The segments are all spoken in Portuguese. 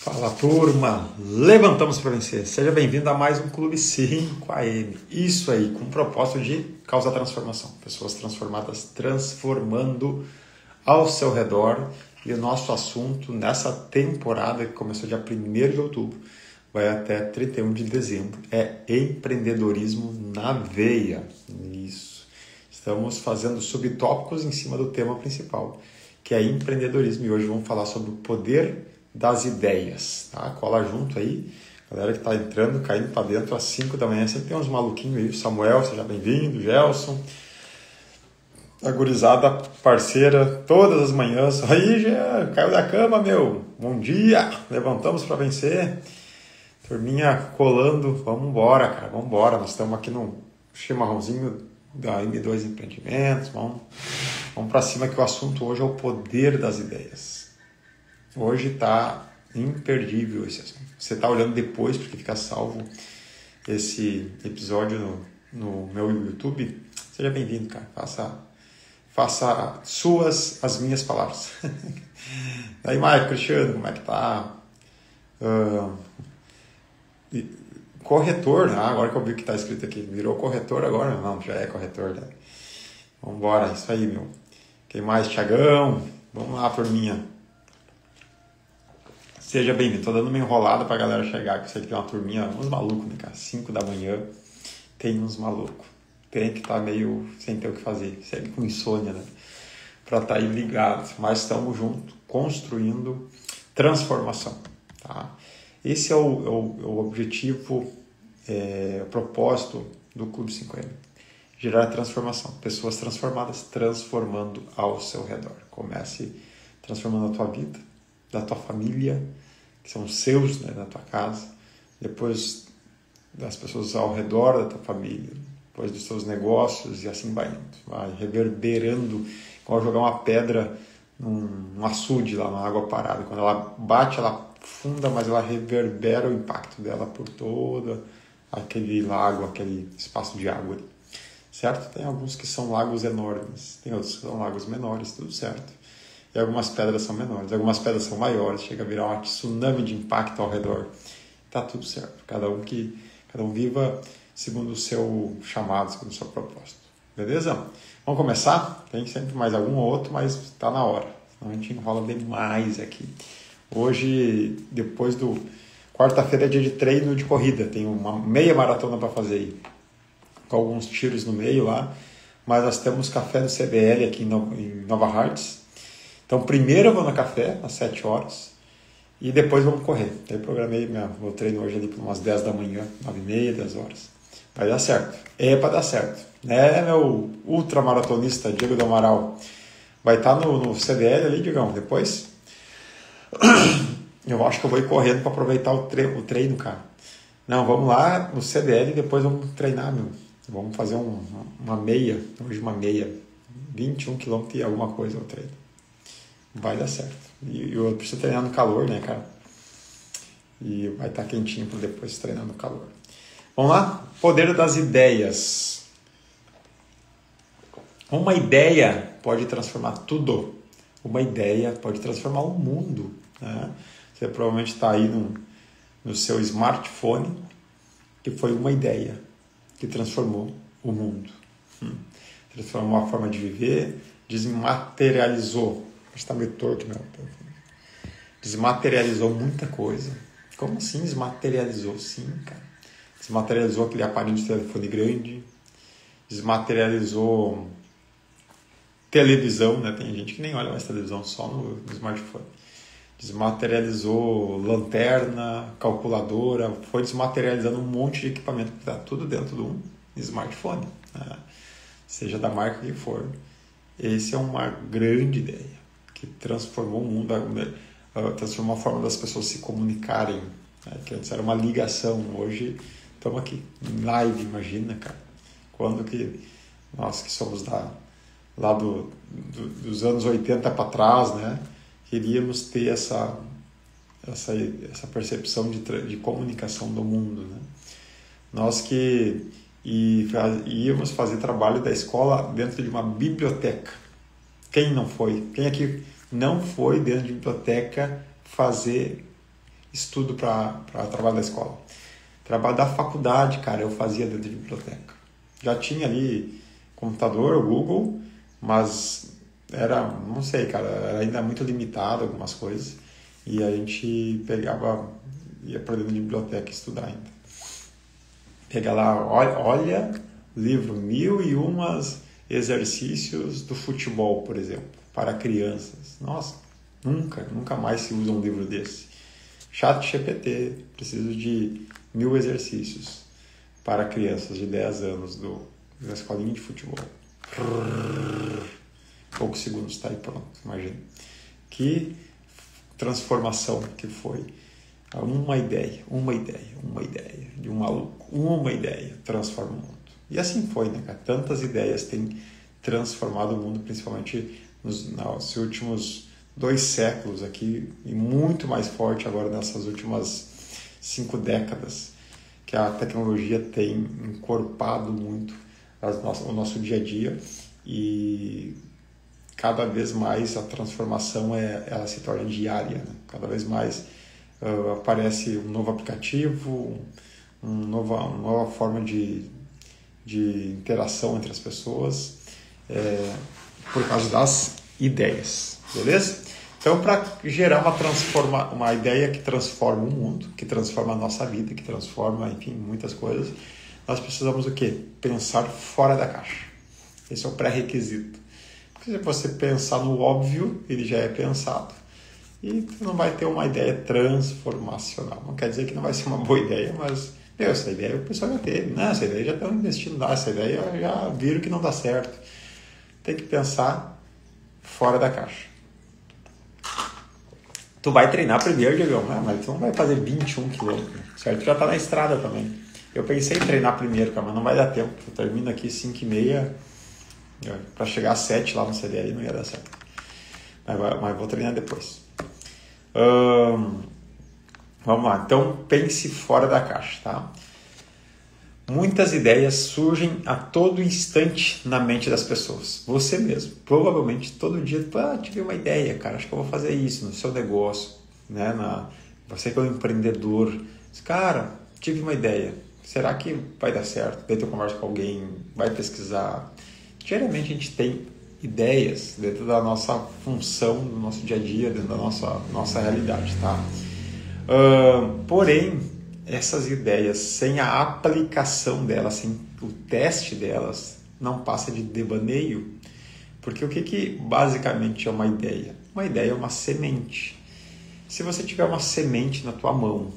Fala turma, levantamos para vencer. Seja bem-vindo a mais um Clube 5AM. Isso aí, com o propósito de causar transformação. Pessoas transformadas transformando ao seu redor. E o nosso assunto nessa temporada, que começou dia 1º de outubro, vai até 31 de dezembro, é empreendedorismo na veia. Isso. Estamos fazendo subtópicos em cima do tema principal, que é empreendedorismo. E hoje vamos falar sobre o poder das ideias, tá? Cola junto aí, galera que tá entrando, caindo para dentro às 5 da manhã, sempre tem uns maluquinhos aí, Samuel, seja bem-vindo, Gelson, a gurizada parceira, todas as manhãs, aí já caiu da cama, meu, bom dia, levantamos para vencer, turminha colando, vamos embora, cara, vamos embora, nós estamos aqui no chimarrãozinho da M2 Empreendimentos, vamos para cima, que o assunto hoje é o poder das ideias. Hoje está imperdível esse assunto. Você está olhando depois, porque fica salvo esse episódio no meu YouTube. Seja bem-vindo, cara. Faça suas as minhas palavras. Aí, Maicon, Cristiano, como é que tá? Corretor, agora que eu vi o que está escrito aqui. Virou corretor agora? Não, já é corretor, né? Vamos embora, isso aí, meu. Quem mais? Tiagão. Vamos lá, turminha. Seja bem-vindo. Tô dando uma enrolada pra galera chegar, que eu sei que tem uma turminha, uns malucos, né, cara? 5 da manhã, tem uns malucos. Tem que estar meio sem ter o que fazer. Segue com insônia, né? Pra estar aí ligado. Mas estamos juntos, construindo transformação, tá? Esse é o objetivo, o propósito do Clube 5M. Gerar transformação. Pessoas transformadas, transformando ao seu redor. Comece transformando a tua vida, da tua família, que são os seus, né, da tua casa, depois das pessoas ao redor da tua família, depois dos seus negócios e assim vai indo. Vai reverberando, igual jogar uma pedra num açude lá na água parada. Quando ela bate, ela funda, mas ela reverbera o impacto dela por todo aquele lago, aquele espaço de água. Certo? Tem alguns que são lagos enormes, tem outros que são lagos menores, tudo certo. E algumas pedras são menores, algumas pedras são maiores, chega a virar um tsunami de impacto ao redor. Tá tudo certo. Cada um viva segundo o seu chamado, segundo o seu propósito. Beleza? Vamos começar? Tem sempre mais algum ou outro, mas está na hora. Senão a gente enrola demais aqui. Hoje, depois do... Quarta-feira é dia de treino de corrida. Tem uma meia maratona para fazer aí. Com alguns tiros no meio lá. Mas nós temos café do CBL aqui em Nova Hartz. Então, primeiro eu vou no café, às 7 horas, e depois vamos correr. Daí programei meu treino hoje ali por umas 10 da manhã, 9h30, 10 horas. Vai dar certo. É para dar certo. Né, meu ultramaratonista Diego do Amaral? Vai estar no CDL ali, Diegão, depois? Eu acho que eu vou ir correndo para aproveitar o treino, cara. Não, vamos lá no CDL e depois vamos treinar, meu. Vamos fazer uma meia, hoje uma meia. 21 km e alguma coisa o treino. Vai dar certo. E eu preciso treinar no calor, né, cara? E vai estar quentinho para depois treinar no calor. Vamos lá? Poder das ideias. Uma ideia pode transformar tudo. Uma ideia pode transformar o mundo, né? Você provavelmente está aí no seu smartphone, que foi uma ideia que transformou o mundo. Transformou a forma de viver, desmaterializou. Está meio torto, meu. Desmaterializou muita coisa. Como assim desmaterializou? Sim, cara. Desmaterializou aquele aparelho de telefone grande. Desmaterializou televisão, né? Tem gente que nem olha mais televisão, só no smartphone. Desmaterializou lanterna, calculadora. Foi desmaterializando um monte de equipamento que está tudo dentro de um smartphone, né? Seja da marca que for. Essa é uma grande ideia que transformou o mundo, transformou a forma das pessoas se comunicarem, né? Que antes era uma ligação, hoje estamos aqui em live, imagina, cara, quando que nós que somos lá dos anos 80 para trás, né, queríamos ter essa percepção de comunicação do mundo, né? Nós que íamos fazer trabalho da escola dentro de uma biblioteca. Quem não foi? Quem aqui não foi dentro de biblioteca fazer estudo para trabalho da escola. Trabalho da faculdade, cara, eu fazia dentro de biblioteca. Já tinha ali computador, Google, mas era, não sei, cara, era ainda muito limitado algumas coisas. E a gente ia para dentro de biblioteca estudar ainda. Pegar lá, olha, livro 1001 exercícios do futebol, por exemplo, para crianças. Nossa, nunca mais se usa um livro desse. ChatGPT, preciso de 1000 exercícios para crianças de 10 anos da escolinha de futebol. Poucos segundos, está aí pronto, imagina. Que transformação que foi. Uma ideia de um maluco, uma ideia transforma o mundo. E assim foi, né, cara? Tantas ideias têm transformado o mundo, principalmente nos últimos 2 séculos aqui, e muito mais forte agora nessas últimas 5 décadas, que a tecnologia tem encorpado muito o nosso dia a dia, e cada vez mais a transformação ela se torna diária, né? Cada vez mais aparece um novo aplicativo, uma nova forma de interação entre as pessoas, por causa das ideias, beleza? Então, para gerar uma ideia que transforma o mundo, que transforma a nossa vida, que transforma, enfim, muitas coisas, nós precisamos o quê? Pensar fora da caixa. Esse é o pré-requisito. Porque se você pensar no óbvio, ele já é pensado. E você não vai ter uma ideia transformacional. Não quer dizer que não vai ser uma boa ideia, mas essa ideia o pessoal já teve. Não, essa ideia já estão investindo lá, essa ideia já viram que não dá certo. Tem que pensar fora da caixa. Tu vai treinar primeiro, Diego, mas tu não vai fazer 21 quilômetros, certo? Tu já tá na estrada também. Eu pensei em treinar primeiro, cara, mas não vai dar tempo. Eu termino aqui 5h30, para chegar às 7 lá no CDL não ia dar certo. Mas vou treinar depois. Vamos lá, então pense fora da caixa, tá? Muitas ideias surgem a todo instante na mente das pessoas. Você mesmo, provavelmente todo dia, tive uma ideia, cara, acho que eu vou fazer isso no seu negócio, né? Você que é um empreendedor, cara, tive uma ideia, será que vai dar certo? Daí tu conversa com alguém, vai pesquisar. Diariamente a gente tem ideias dentro da nossa função, do nosso dia a dia, dentro da nossa realidade, tá? Porém, essas ideias, sem a aplicação delas, sem o teste delas, não passa de devaneio. Porque o que basicamente é uma ideia? Uma ideia é uma semente. Se você tiver uma semente na tua mão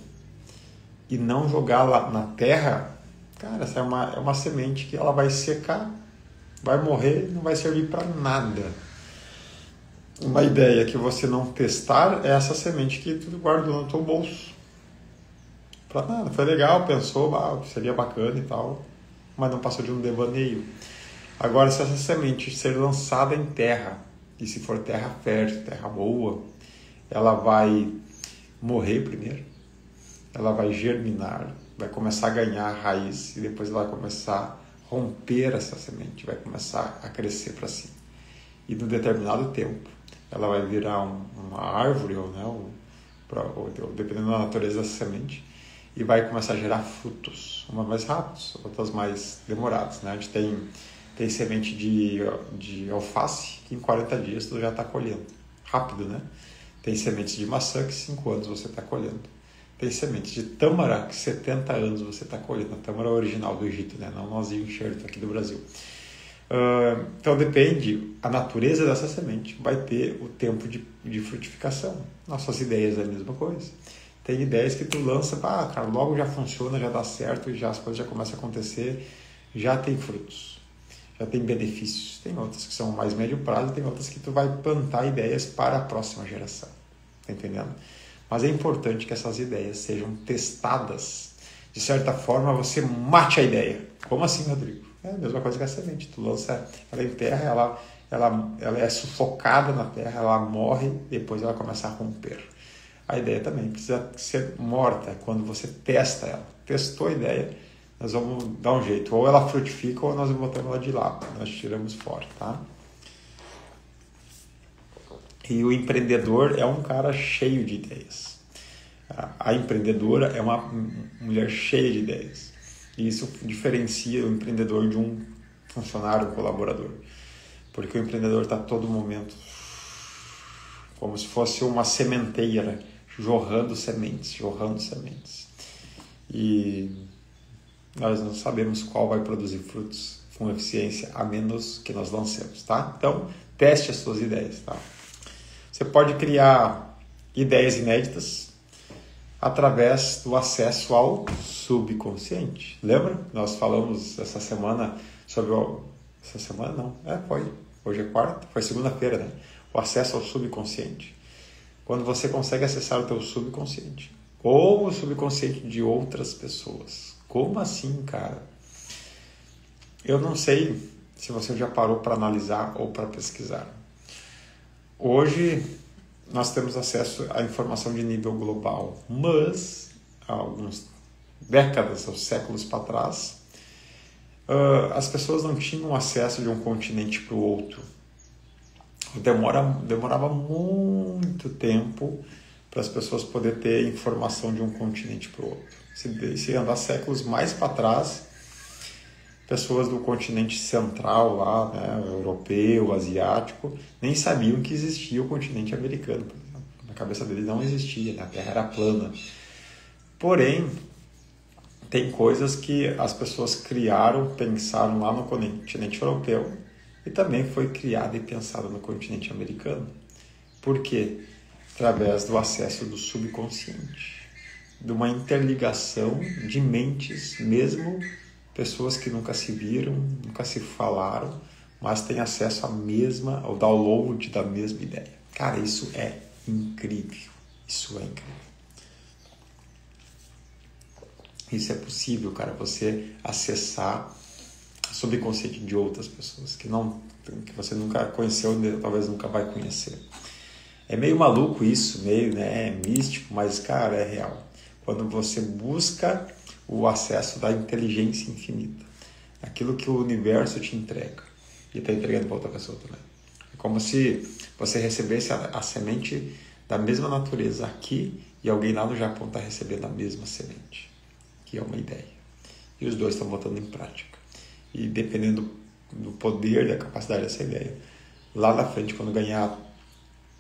e não jogar lá na terra, cara, essa é uma semente que ela vai secar, vai morrer, não vai servir para nada. Uma ideia que você não testar é essa semente que tu guardou no teu bolso. Para nada, foi legal, pensou, seria bacana e tal, mas não passou de um devaneio. Agora, se essa semente ser lançada em terra, e se for terra fértil, terra boa, ela vai morrer primeiro, ela vai germinar, vai começar a ganhar raiz, e depois ela vai começar a romper essa semente, vai começar a crescer para cima. E num determinado tempo, ela vai virar uma árvore, ou dependendo da natureza dessa semente, e vai começar a gerar frutos, umas mais rápidos, outras mais demoradas, né? A gente tem semente de alface que em 40 dias tu já está colhendo, rápido, né? Tem sementes de maçã que 5 anos você está colhendo. Tem sementes de tâmara que 70 anos você está colhendo, a tâmara original do Egito, né? Não nozinho enxerto aqui do Brasil. Então depende, a natureza dessa semente vai ter o tempo de frutificação. Nossas ideias é a mesma coisa. Tem ideias que tu lança, cara, logo já funciona, já dá certo, já as coisas já começam a acontecer, já tem frutos, já tem benefícios. Tem outras que são mais médio prazo, tem outras que tu vai plantar ideias para a próxima geração. Tá entendendo? Mas é importante que essas ideias sejam testadas. De certa forma, você mate a ideia. Como assim, Rodrigo? É a mesma coisa que a semente. Tu lança ela em terra, ela é sufocada na terra, ela morre, depois ela começa a romper. A ideia também precisa ser morta quando você testa ela. Testou a ideia, nós vamos dar um jeito. Ou ela frutifica ou nós botamos ela de lado. Nós tiramos fora, tá? E o empreendedor é um cara cheio de ideias. a empreendedora é uma mulher cheia de ideias. E isso diferencia o empreendedor de um funcionário, um colaborador. Porque o empreendedor está a todo momento como se fosse uma sementeira, jorrando sementes. E nós não sabemos qual vai produzir frutos com eficiência, a menos que nós lancemos, tá? Então, teste as suas ideias, tá? Você pode criar ideias inéditas através do acesso ao subconsciente. Lembra? Nós falamos essa semana sobre essa semana não, foi. Hoje é quarta, foi segunda-feira, né? O acesso ao subconsciente. Quando você consegue acessar o teu subconsciente ou o subconsciente de outras pessoas. Como assim, cara? Eu não sei se você já parou para analisar ou para pesquisar. Hoje nós temos acesso à informação de nível global, mas há algumas décadas ou séculos para trás, as pessoas não tinham acesso de um continente para o outro. Demorava muito tempo para as pessoas poderem ter informação de um continente para o outro. Se andar séculos mais para trás, pessoas do continente central lá, né, europeu, asiático, nem sabiam que existia o continente americano, por exemplo. Na cabeça deles não existia, né? A Terra era plana. Porém, tem coisas que as pessoas criaram, pensaram lá no continente europeu e também foi criada e pensada no continente americano. Por quê? Através do acesso do subconsciente, de uma interligação de mentes, mesmo pessoas que nunca se viram, nunca se falaram, mas têm acesso ao download da mesma ideia. Cara, isso é incrível. Isso é incrível. Isso é possível, cara, você acessar o subconsciente de outras pessoas que você nunca conheceu, talvez nunca vai conhecer. É meio maluco isso, meio, né, místico, mas, cara, é real. Quando você busca o acesso da inteligência infinita, aquilo que o universo te entrega, e está entregando para outra pessoa também. É como se você recebesse a semente da mesma natureza aqui e alguém lá no Japão está recebendo a mesma semente, que é uma ideia. E os dois estão botando em prática. E dependendo do poder, da capacidade dessa ideia, lá na frente, quando ganhar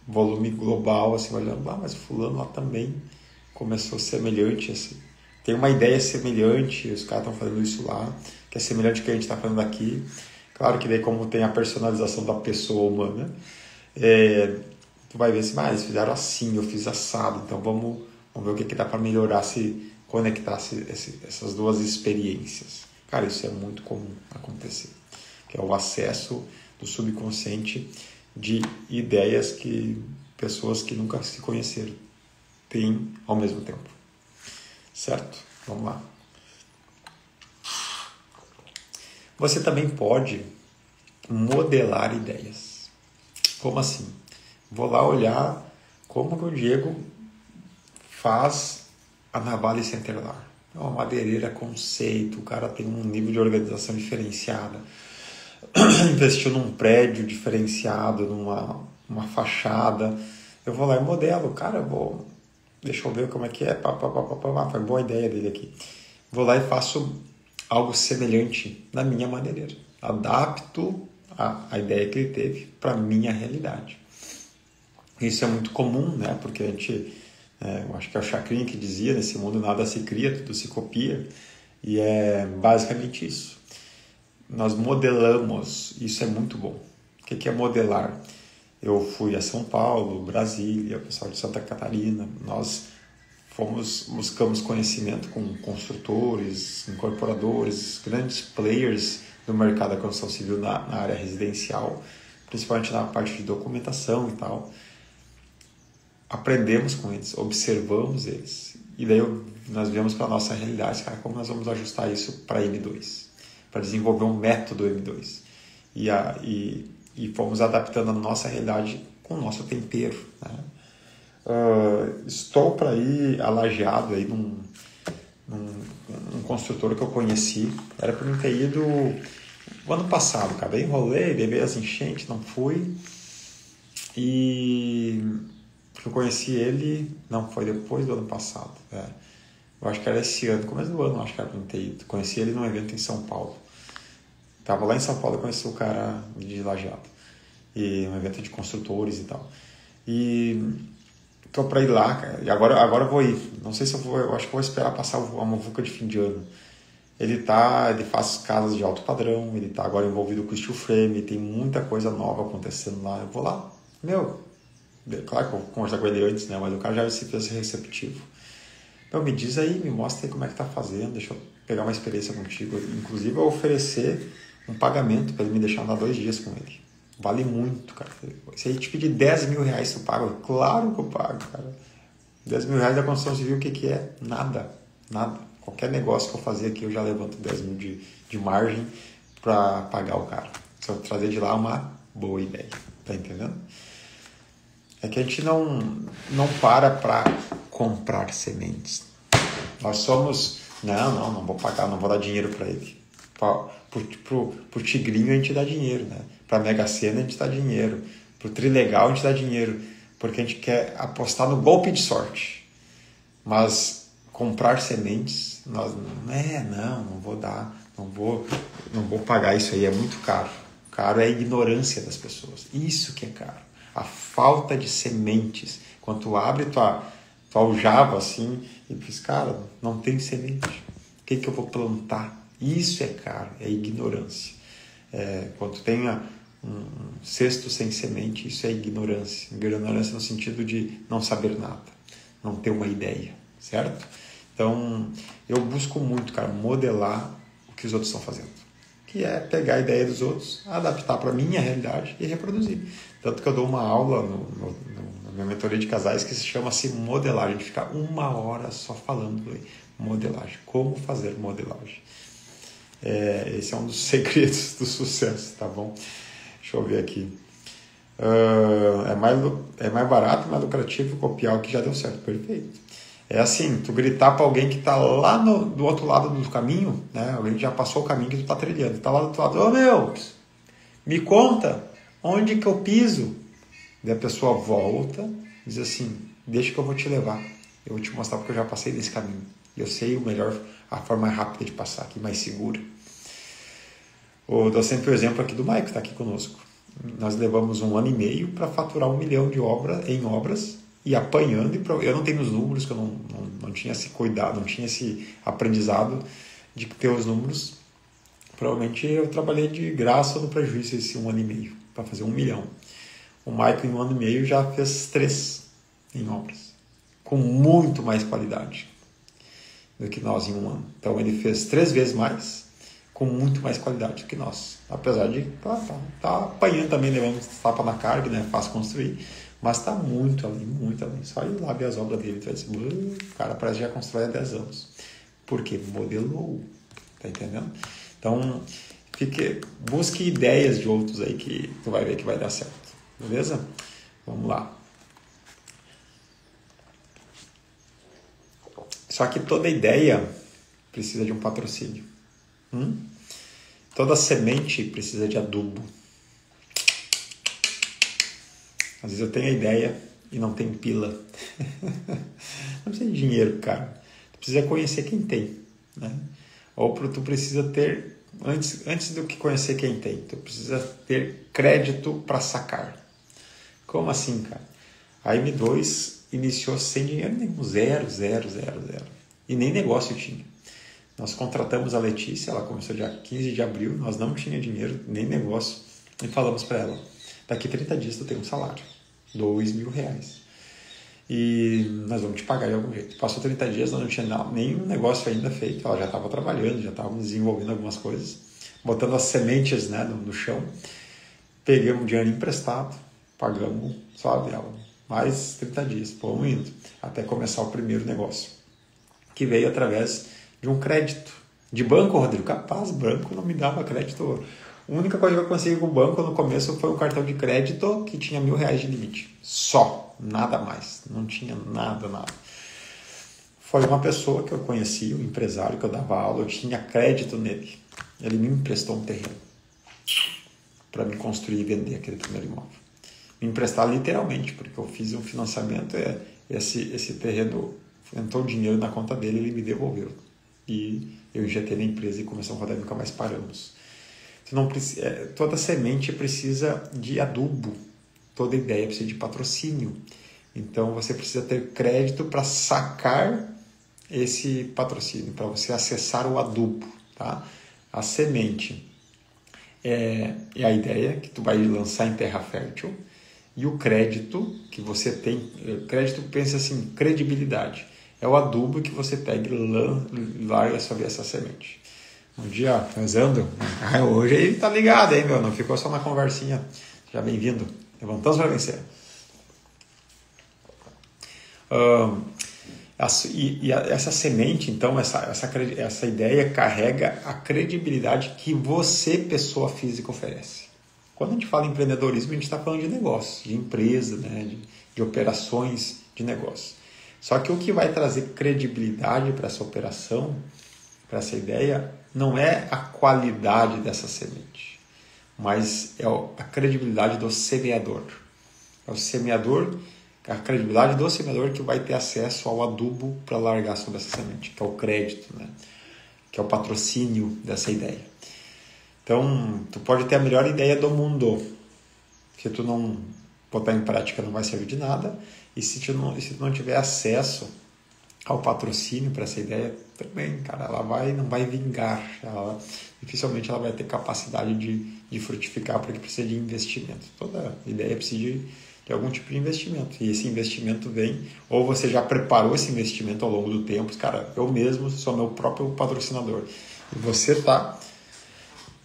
volume global, assim, vai olhando, mas fulano lá também começou semelhante, assim. Tem uma ideia semelhante, os caras estão fazendo isso lá, que é semelhante ao que a gente está fazendo aqui. Claro que daí, como tem a personalização da pessoa humana, tu vai ver assim, eles fizeram assim, eu fiz assado, então vamos ver o que dá para melhorar, se conectar essas duas experiências. Cara, isso é muito comum acontecer, que é o acesso do subconsciente de ideias que pessoas que nunca se conheceram têm ao mesmo tempo. Certo? Vamos lá. Você também pode modelar ideias. Como assim? Vou lá olhar como que o Diego faz a navalha centelar. É uma madeireira conceito, o cara tem um nível de organização diferenciada, investiu num prédio diferenciado, numa fachada. Eu vou lá e modelo, cara, deixa eu ver como é que é, foi boa ideia dele aqui. Vou lá e faço algo semelhante na minha madeireira. Adapto a ideia que ele teve para a minha realidade. Isso é muito comum, né? Porque eu acho que é o Chacrin que dizia, nesse mundo nada se cria, tudo se copia. E é basicamente isso. Nós modelamos, isso é muito bom. O que é modelar? Eu fui a São Paulo, Brasília, o pessoal de Santa Catarina, nós buscamos conhecimento com construtores, incorporadores, grandes players do mercado da construção civil na área residencial, principalmente na parte de documentação e tal. Aprendemos com eles, observamos eles, e daí nós viemos para a nossa realidade, cara, como nós vamos ajustar isso para M2, para desenvolver um método M2. E fomos adaptando a nossa realidade com o nosso tempero, né? Estou para ir a Lajeado aí num construtor que eu conheci. Era para mim ter ido o ano passado, cara. Enrolei, veio as enchentes, não fui. E Porque eu conheci ele, não, foi depois do ano passado. Eu acho que era esse ano, começo do ano, acho que era pra ter ido. Conheci ele num evento em São Paulo. Tava lá em São Paulo e conheci o cara de Lajeado. E um evento de construtores e tal. E tô pra ir lá, cara. E agora eu vou ir. Não sei se eu vou, eu acho que eu vou esperar passar a muvuca de fim de ano. Ele faz casas de alto padrão, ele tá agora envolvido com o steel frame, tem muita coisa nova acontecendo lá. Eu vou lá, claro que eu vou conversar com ele antes, né? Mas o cara já se fez receptivo. Me diz aí, me mostra aí como é que tá fazendo, deixa eu pegar uma experiência contigo. Inclusive, eu oferecer um pagamento para ele me deixar andar 2 dias com ele. Vale muito, cara. Se ele te pedir 10 mil reais, tu paga? Claro que eu pago, cara. 10 mil reais da construção civil, o que é? Nada. Qualquer negócio que eu fazer aqui, eu já levanto 10 mil de margem para pagar o cara. Se eu trazer de lá, uma boa ideia. Tá entendendo? É que a gente não para comprar sementes. Nós somos... Não vou pagar, não vou dar dinheiro para ele. Pro tigrinho a gente dá dinheiro, né? Pra Mega Sena a gente dá dinheiro. Pro Trilegal a gente dá dinheiro. Porque a gente quer apostar no golpe de sorte. Mas comprar sementes, nós não vou dar, não vou pagar isso aí, é muito caro. Caro é a ignorância das pessoas. Isso que é caro. A falta de sementes. Quando tu abre tua aljava assim e diz, cara, não tem semente. O que eu vou plantar? Isso é caro, é ignorância. Quando tu tem um cesto sem semente, isso é ignorância. Ignorância no sentido de não saber nada, não ter uma ideia, certo? Então, eu busco muito, cara, modelar o que os outros estão fazendo. Que é pegar a ideia dos outros, adaptar para a minha realidade e reproduzir. Tanto que eu dou uma aula na minha mentoria de casais que se chama-se modelagem. A gente fica 1 hora só falando de modelagem. Como fazer modelagem. Esse é um dos segredos do sucesso, tá bom? Deixa eu ver aqui. É mais barato, mais lucrativo copiar o que já deu certo. Perfeito. É assim, tu gritar para alguém que está lá do outro lado do caminho, né? Alguém que já passou o caminho que tu está trilhando. Está lá do outro lado, me conta, onde que eu piso? Daí a pessoa volta, diz assim, deixa que eu vou te levar. Eu vou te mostrar porque eu já passei desse caminho. E eu sei a forma mais rápida de passar aqui, mais segura. Eu dou sempre o exemplo aqui do Maico, que está aqui conosco. Nós levamos 1 ano e meio para faturar 1 milhão em obras, e apanhando, eu não tenho os números, que eu não tinha esse cuidado, não tinha esse aprendizado de ter os números. Provavelmente eu trabalhei de graça ou no prejuízo esse 1 ano e meio, para fazer 1 milhão. O Michael em 1 ano e meio já fez 3 em obras, com muito mais qualidade do que nós em 1 ano. Então ele fez 3 vezes mais, com muito mais qualidade do que nós. Apesar de tá apanhando também, levando tapa na carga, né? Fácil construir. Mas está muito além, muito além. Só ir lá ver as obras dele, tu vai dizer, o cara parece que já constrói há 10 anos. Porque modelou, tá entendendo? Então, busque ideias de outros aí que tu vai ver que vai dar certo. Beleza? Vamos lá. Só que toda ideia precisa de um patrocínio. Toda semente precisa de adubo. Às vezes eu tenho a ideia e não tenho pila. Não precisa de dinheiro, cara. Tu precisa conhecer quem tem, né? Ou tu precisa ter, antes do que conhecer quem tem, tu precisa ter crédito para sacar. Como assim, cara? A M2 iniciou sem dinheiro nenhum, zero. E nem negócio tinha. Nós contratamos a Letícia, ela começou dia 15 de abril, nós não tínhamos dinheiro, nem negócio. E falamos para ela, daqui 30 dias tu tem um salário, 2 mil reais. E nós vamos te pagar de algum jeito. Passou 30 dias, nós não tinha nenhum negócio ainda feito, ela já estava trabalhando, já estávamos desenvolvendo algumas coisas, botando as sementes, né, no chão. Pegamos dinheiro emprestado, pagamos só dela. Mais 30 dias, fomos indo, até começar o primeiro negócio, que veio através de um crédito. De banco, Rodrigo, capaz, banco não me dava crédito. A única coisa que eu consegui com o banco no começo foi um cartão de crédito que tinha 1.000 reais de limite. Só, nada mais. Não tinha nada. Foi uma pessoa que eu conheci, um empresário que eu dava aula, eu tinha crédito nele. Ele me emprestou um terreno para me construir e vender aquele primeiro imóvel. me emprestar literalmente, porque eu fiz um financiamento, esse terreno entrou dinheiro na conta dele, ele me devolveu. E eu injetei na empresa e começamos a rodar e nunca mais paramos. Toda semente precisa de adubo, toda ideia precisa de patrocínio. Então você precisa ter crédito para sacar esse patrocínio, para você acessar o adubo, tá? A semente é a ideia que tu vai lançar em terra fértil, e o crédito que você tem, crédito, pensa assim, credibilidade, é o adubo que você pega e larga sobre essa semente. Um dia, Zando, hoje ele tá ligado, hein, meu? Não ficou só na conversinha. Seja bem-vindo. Levantamos para vencer. Essa semente, então, essa ideia carrega a credibilidade que você, pessoa física, oferece. Quando a gente fala em empreendedorismo, a gente está falando de negócio, de empresa, né? de operações de negócio. Só que o que vai trazer credibilidade para essa operação, para essa ideia, não é a qualidade dessa semente, mas é a credibilidade do semeador. É o semeador, a credibilidade do semeador que vai ter acesso ao adubo para largar sobre essa semente, que é o crédito, né? Que é o patrocínio dessa ideia. Então, tu pode ter a melhor ideia do mundo, se tu não botar em prática não vai servir de nada, e se tu não tiver acesso ao patrocínio para essa ideia, também, cara, ela não vai vingar, dificilmente ela vai ter capacidade de frutificar, porque precisa de investimento. Toda ideia precisa de algum tipo de investimento, e esse investimento vem, ou você já preparou esse investimento ao longo do tempo, cara, eu mesmo sou meu próprio patrocinador, e você está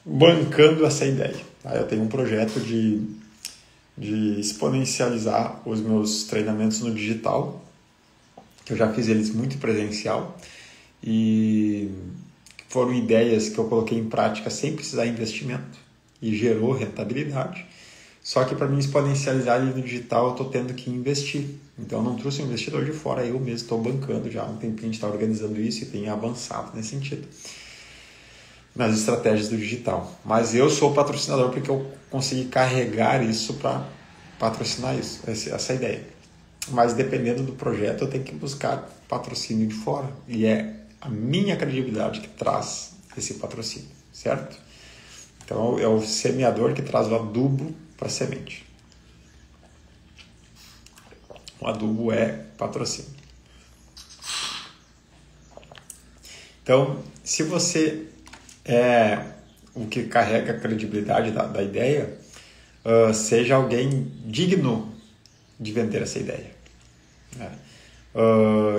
bancando essa ideia. Tá? Eu tenho um projeto de exponencializar os meus treinamentos no digital, que eu já fiz eles muito presencial, e foram ideias que eu coloquei em prática sem precisar de investimento, e gerou rentabilidade. Só que para mim exponencializar ele no digital eu estou tendo que investir. Então eu não trouxe um investidor de fora, eu mesmo estou bancando já há um tempinho, a gente está organizando isso e tem avançado nesse sentido, nas estratégias do digital. Mas eu sou patrocinador porque eu consegui carregar isso para patrocinar isso, essa ideia. Mas dependendo do projeto eu tenho que buscar patrocínio de fora. E é a minha credibilidade que traz esse patrocínio, certo? Então é o semeador que traz o adubo para a semente. O adubo é patrocínio. Então, se você é o que carrega a credibilidade da ideia, seja alguém digno de vender essa ideia.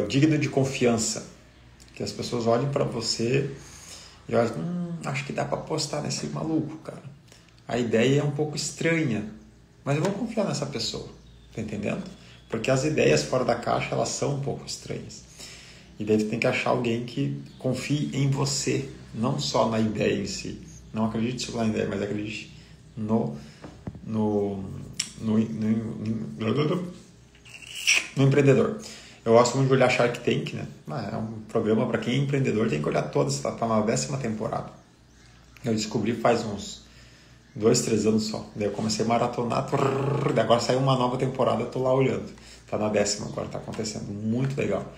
Digno de confiança. Que as pessoas olhem para você e olhem, acho que dá para apostar nesse maluco, cara. A ideia é um pouco estranha, mas eu vou confiar nessa pessoa. Tá entendendo? Porque as ideias fora da caixa, elas são um pouco estranhas. E daí você tem que achar alguém que confie em você, não só na ideia em si. Não acredite só na ideia, mas acredite no empreendedor. Eu gosto muito de olhar Shark Tank, né? É um programa para quem é empreendedor, tem que olhar todas, está na 10ª temporada. Eu descobri faz uns 2, 3 anos só. Daí eu comecei a maratonar, agora saiu uma nova temporada, eu tô lá olhando. Tá na 10ª agora, tá acontecendo. Muito legal.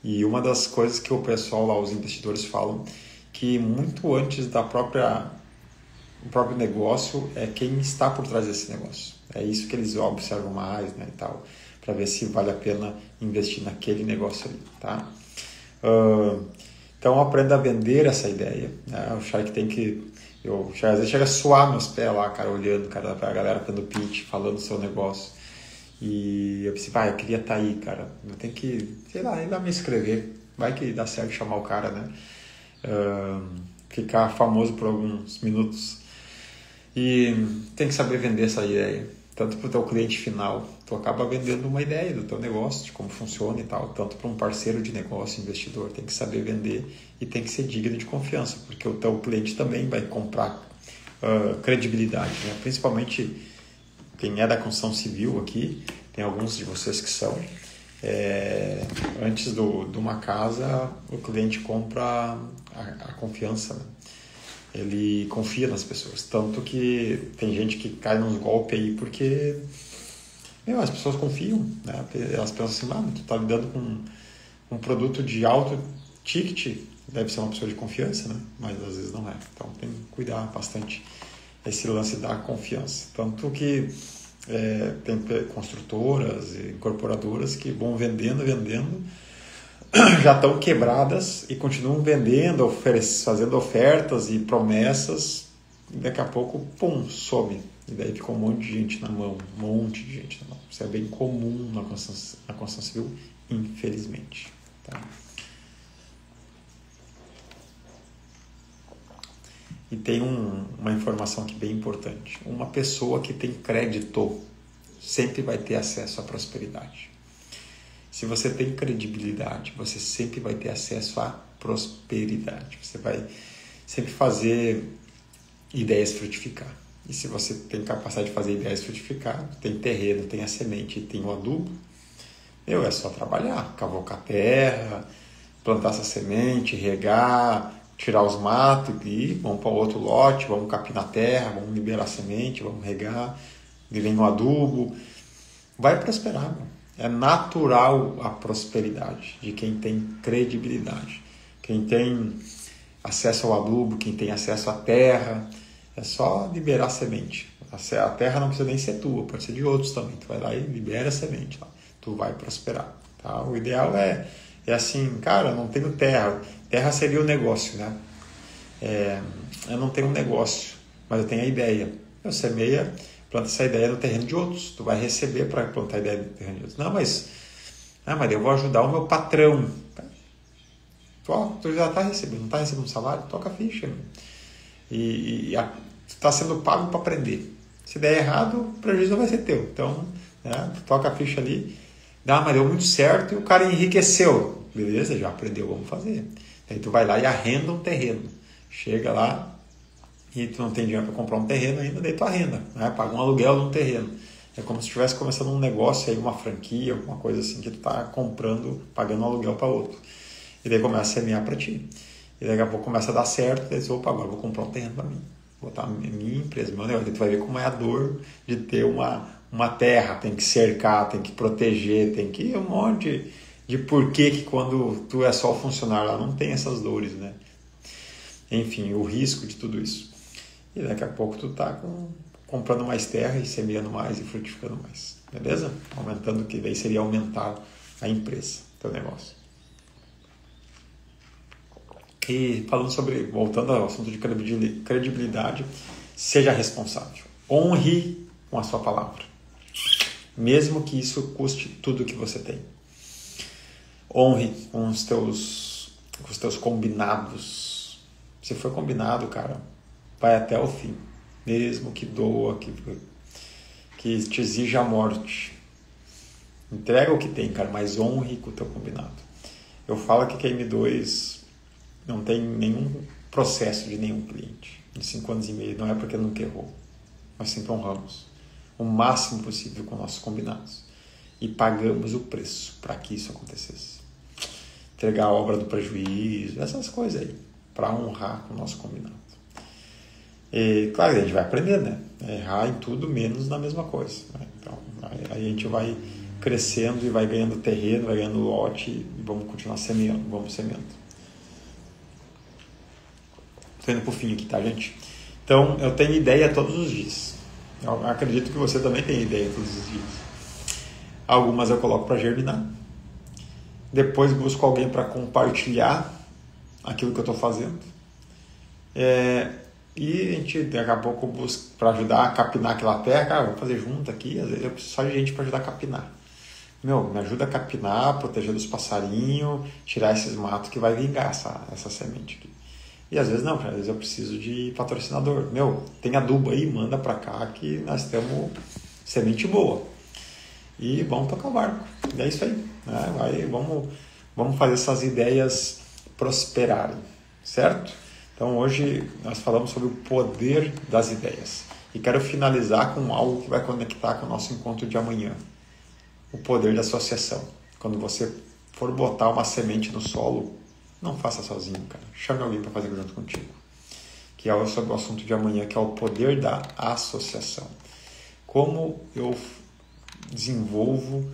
E uma das coisas que o pessoal lá, os investidores falam, que muito antes do próprio negócio é quem está por trás desse negócio. É isso que eles observam mais, né, e tal, para ver se vale a pena investir naquele negócio ali, tá? Então aprenda a vender essa ideia, né? O Shark Tank, às vezes chega a suar meus pés lá, cara, olhando, cara, pra galera tendo pitch, falando do seu negócio. E eu pensei, eu queria estar aí, cara. Eu tenho que, sei lá, ainda me inscrever. Vai que dá certo chamar o cara, né? Ficar famoso por alguns minutos. E tem que saber vender essa ideia. Tanto para o teu cliente final, tu acaba vendendo uma ideia do teu negócio, de como funciona e tal. Tanto para um parceiro de negócio, investidor, tem que saber vender e tem que ser digno de confiança, porque o teu cliente também vai comprar credibilidade, né? Principalmente quem é da construção civil aqui, tem alguns de vocês que são. Antes de uma casa, o cliente compra a confiança, né? Ele confia nas pessoas, tanto que tem gente que cai nos golpes aí porque as pessoas confiam, né? Porque elas pensam assim, tu tá lidando com um produto de alto ticket, deve ser uma pessoa de confiança, né? Mas às vezes não é. Então tem que cuidar bastante esse lance da confiança. Tanto que tem construtoras e incorporadoras que vão vendendo, já estão quebradas e continuam vendendo, fazendo ofertas e promessas, e daqui a pouco, pum, some. E daí fica um monte de gente na mão, Isso é bem comum na construção civil, infelizmente. Tá? E tem uma informação aqui bem importante. Uma pessoa que tem crédito sempre vai ter acesso à prosperidade. Se você tem credibilidade, você sempre vai ter acesso à prosperidade. Você vai sempre fazer ideias frutificar. E se você tem capacidade de fazer ideias frutificar, tem terreno, tem a semente, tem o adubo, é só trabalhar, cavocar terra, plantar essa semente, regar, tirar os matos e vamos para outro lote, vamos capinar terra, vamos liberar a semente, vamos regar, e vem o adubo. Vai prosperar, meu. É natural a prosperidade de quem tem credibilidade. Quem tem acesso ao adubo, quem tem acesso à terra, é só liberar a semente. A terra não precisa nem ser tua, pode ser de outros também. Tu vai lá e libera a semente. Tá? Tu vai prosperar. Tá? O ideal é assim, cara, eu não tenho terra. Terra seria o negócio, né? Eu não tenho um negócio, mas eu tenho a ideia. Eu semeia, planta essa ideia no terreno de outros. Tu vai receber para plantar a ideia no terreno de outros. Não, mas eu vou ajudar o meu patrão. Tu já está recebendo, não está recebendo um salário? Toca a ficha. Tu está sendo pago para aprender. Se der errado, o prejuízo vai ser teu. Então, tu toca a ficha ali. Mas deu muito certo e o cara enriqueceu. Beleza, já aprendeu, vamos fazer. Aí tu vai lá e arrenda um terreno. Chega lá e tu não tem dinheiro para comprar um terreno ainda, daí tu arrenda, né? Paga um aluguel de um terreno. É como se estivesse começando um negócio aí, uma franquia, alguma coisa assim, que tu tá comprando, pagando um aluguel para outro. E daí começa a semear para ti. E daqui a pouco começa a dar certo, daí tu agora vou comprar um terreno para mim. Botar a minha empresa, meu negócio. Daí tu vai ver como é a dor de ter uma terra, tem que cercar, tem que proteger, tem que um monte de porquê que quando tu é só o funcionário lá não tem essas dores, né? Enfim, o risco de tudo isso. E daqui a pouco tu tá comprando mais terra e semeando mais e frutificando mais. Beleza? Aumentando, que daí seria aumentar a empresa, teu negócio. E falando voltando ao assunto de credibilidade, seja responsável. Honre com a sua palavra. Mesmo que isso custe tudo que você tem. Honre com os teus combinados. Se for combinado, cara, vai até o fim. Mesmo que doa, que te exija a morte. Entrega o que tem, cara, mas honre com o teu combinado. Eu falo que a M2 não tem nenhum processo de nenhum cliente. Em 5 anos e meio, não é porque nunca errou. Nós sempre honramos o máximo possível com nossos combinados. E pagamos o preço para que isso acontecesse. Entregar a obra do prejuízo, essas coisas aí, para honrar com o nosso combinado. E, claro, a gente vai aprender, né? Errar em tudo, menos na mesma coisa. Né? Então, aí a gente vai crescendo e vai ganhando terreno, vai ganhando lote e vamos continuar semeando, Estou indo para o fim aqui, tá, gente? Então, eu tenho ideia todos os dias. Eu acredito que você também tem ideia todos os dias. Algumas eu coloco para germinar. Depois busco alguém para compartilhar aquilo que eu estou fazendo. E a gente daqui a pouco busca para ajudar a capinar aquela terra. Cara, vamos fazer junto aqui. Às vezes eu preciso só de gente para ajudar a capinar. Me ajuda a capinar, proteger dos passarinhos, tirar esses matos que vai vingar essa semente aqui. E às vezes não, às vezes eu preciso de patrocinador. Tem adubo aí, manda para cá que nós temos semente boa. E vamos tocar o barco. E é isso aí. Né? Vamos fazer essas ideias prosperarem, certo? Então hoje nós falamos sobre o poder das ideias. E quero finalizar com algo que vai conectar com o nosso encontro de amanhã. O poder da associação. Quando você for botar uma semente no solo, não faça sozinho, cara. Chame alguém para fazer junto contigo. Que é sobre o assunto de amanhã, que é o poder da associação. Como eu desenvolvo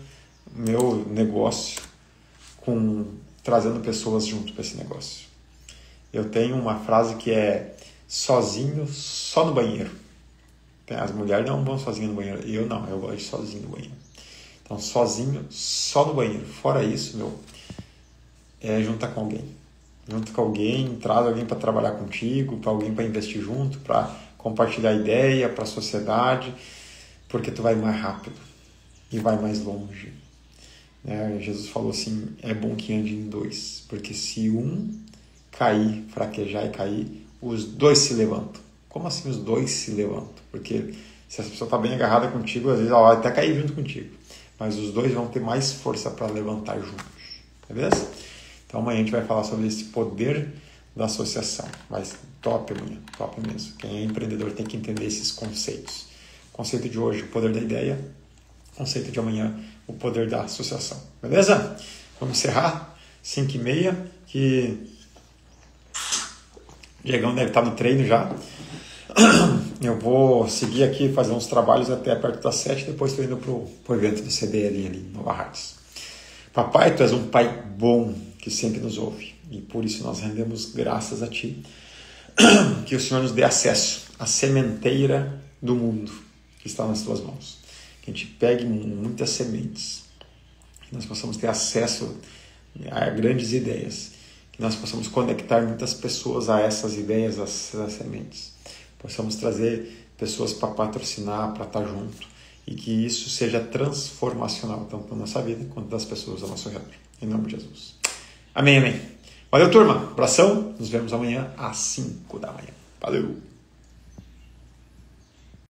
meu negócio trazendo pessoas junto para esse negócio. Eu tenho uma frase que é sozinho, só no banheiro. As mulheres não vão sozinhas no banheiro. Eu não, eu gosto de sozinho no banheiro. Então, sozinho, só no banheiro. Fora isso, junta com alguém. Junta com alguém, traz alguém para trabalhar contigo, para alguém para investir junto, para compartilhar ideia para a sociedade, porque tu vai mais rápido e vai mais longe. Jesus falou assim, é bom que ande em dois, porque se um cair, fraquejar e cair, os dois se levantam. Como assim os dois se levantam? Porque se essa pessoa está bem agarrada contigo, às vezes ela vai até cair junto contigo, mas os dois vão ter mais força para levantar juntos, beleza? Então amanhã a gente vai falar sobre esse poder da associação, mas top amanhã, top mesmo. Quem é empreendedor tem que entender esses conceitos. Conceito de hoje, o poder da ideia. Conceito de amanhã, o poder da associação. Beleza? Vamos encerrar. 5h30, que o Diegão deve estar no treino já. Eu vou seguir aqui, fazer uns trabalhos até perto das 7, depois estou indo pro evento do CBL ali em Nova Hartz. Papai, tu és um pai bom que sempre nos ouve, e por isso nós rendemos graças a ti. Que o Senhor nos dê acesso à sementeira do mundo que está nas tuas mãos. Que a gente pegue muitas sementes, que nós possamos ter acesso a grandes ideias, que nós possamos conectar muitas pessoas a essas ideias, a essas sementes. Possamos trazer pessoas para patrocinar, para estar junto, e que isso seja transformacional, tanto na nossa vida quanto das pessoas ao nosso redor. Em nome de Jesus. Amém, amém. Valeu, turma. Abração. Nos vemos amanhã às 5 da manhã. Valeu.